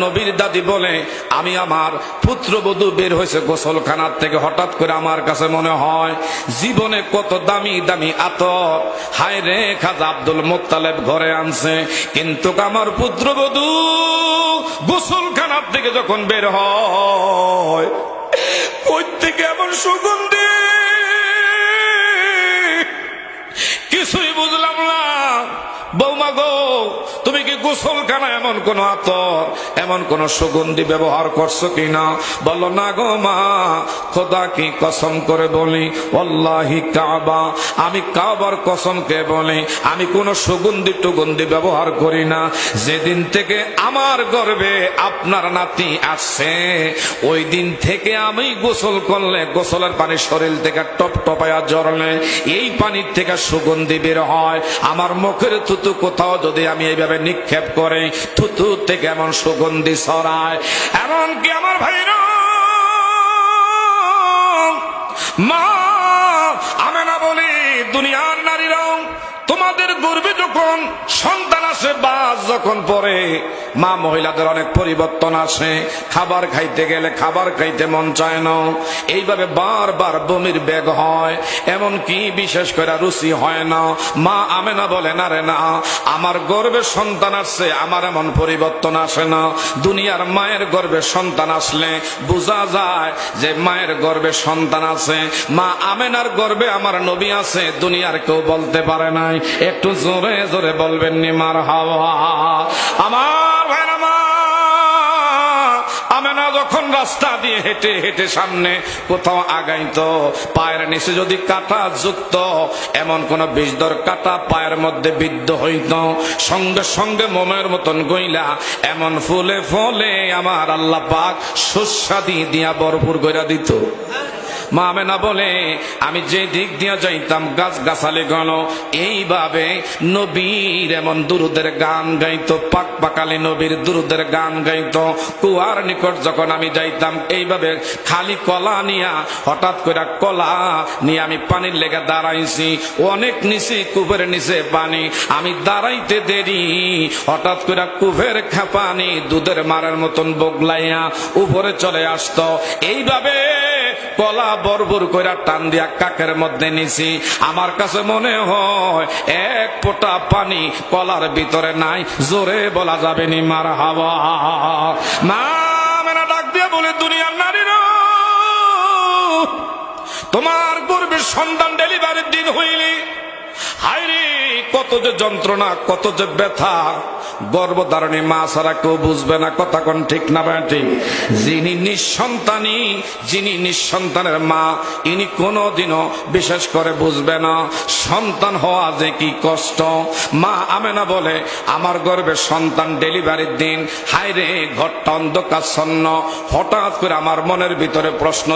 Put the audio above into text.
নবীর দাদি বলে, আমি আমার পুত্রবধূ বের হয়েছে গোসলখানার থেকে, হঠাৎ করে আমার কাছে মনে হয় জীবনে কত দামি দামি আতর হায় রে খাজা আব্দুল মুত্তালেব ঘরে আনছে, কিন্তু আমার পুত্রবধূ গোসলখানার থেকে যখন বের হয় ওই থেকে এমন সুগন্ধি কিছুই বুঝলাম না। বৌমা গো, তুমি কি গোসলখানা এমন কোন আতর এমন কোন সুগন্ধি ব্যবহার করছো কিনা? বলো না গো মা, খোদা কি কসম করে বলি, আল্লাহি কাবা, আমি কাবার কসমকে বলি, আমি কোন সুগন্ধি টুগন্ধি ব্যবহার করি না। যেদিন থেকে আমার গর্ভে আপনার নাতি আসছে ওই দিন থেকে আমি গোসল করলে, গোসলের পানি শরীর থেকে টপ টপায়া ঝরলে এই পানির থেকে সুগন্ধি বের হয়। আমার মুখের থুতু কোথাও যদি আমি এইভাবে নিক্ষেপ করে থুতু থেকে এমন সুগন্ধি ছড়ায়। এমনকি আমার ভাইরা মা আমেনা বলি, দুনিয়ার নারীরাও তোমাদের গর্ভে যখন সন্তান আসে, বাস যখন পড়ে, মা মহিলাদের অনেক পরিবর্তন আসে। খাবার খাইতে গেলে খাবার খাইতে মন চায় না, এইভাবে বারবার বমির বেগ হয়, এমনকি বিশেষ করে রুচি হয় না। মা আমেনা বলে, না রে না, আমার গর্ভে সন্তান আসছে, আমার এমন পরিবর্তন আসে না। দুনিয়ার মায়ের গর্ভে সন্তান আসলে বোঝা যায় যে মায়ের গর্ভে সন্তান আছে। মা আমেনার গর্ভে আমার নবী আছে, দুনিয়ার কেউ বলতে পারে নাই। একটু জোরে জোরে বলবেন নি মারহাবা। আমার ভাইরা মা আমেনা যখন রাস্তা দিয়ে হেঁটে হেঁটে সামনে কোথাও আগাইতো, পায়ের নিচে যদি কাঁটা যুক্ত এমন কোন বিষধর কাঁটা পায়ের মধ্যে বিদ্ধ হইত, সঙ্গে সঙ্গে মোমের মতন গইলা এমন ফুলে ফলে আমার আল্লাহ পাক সুস্বাদী দিয়া ভরপুর কইরা দিত। মা আমেনা বলে, আমি যে দিক দিয়া যাইতাম গাছ গাছালি গণ এইভাবে নবীর এমন দুরুদের গান গাইতো, পাক পাকালি নবীর দুরুদের গান গাইতো। কুয়ার নিকট যখন আমি যাইতাম এইভাবে খালি কলা নিয়া, হঠাৎ করে কলা নিয়ে আমি পানির লেগে দাঁড়াইছি, অনেক নিচে কুপের নিচে পানি, আমি দাঁড়াইতে দেরি, হঠাৎ করে কুপের পানি দুধের মারের মতন বগলাইয়া উপরে চলে আসতো। এইভাবে কলা বরবর কইরা টান দিয়া কাকের মধ্যে নিছি। আমার কাছে মনে হয় এক ফোঁটা পানি কলার ভিতরে নাই, জোরে বলা যাবে নি মারহাবা। মা আমেনা ডাক দিয়া বলে, দুনিয়ার নারীরা, তোমার গর্ভে সন্তান ডেলিভারির দিন হইলে হায়রে কত যে যন্ত্রণা, কত যে ব্যথা, গর্ভধারণী মা ছাড়া কেউ বুঝবে না। কথা কোন ঠিক না বেটি? যিনি নিঃসন্তানী, যিনি নিঃসন্তানের মা, ইনি কোনোদিনও বিশেষ করে বুঝবে না সন্তান হওয়া যে কি কষ্ট। মা আমেনা বলে, আমার গর্ভে সন্তান ডেলিভারির দিন হায়রে ঘরটা অন্ধকারাচ্ছন্ন, হঠাৎ করে আমার মনের ভিতরে প্রশ্ন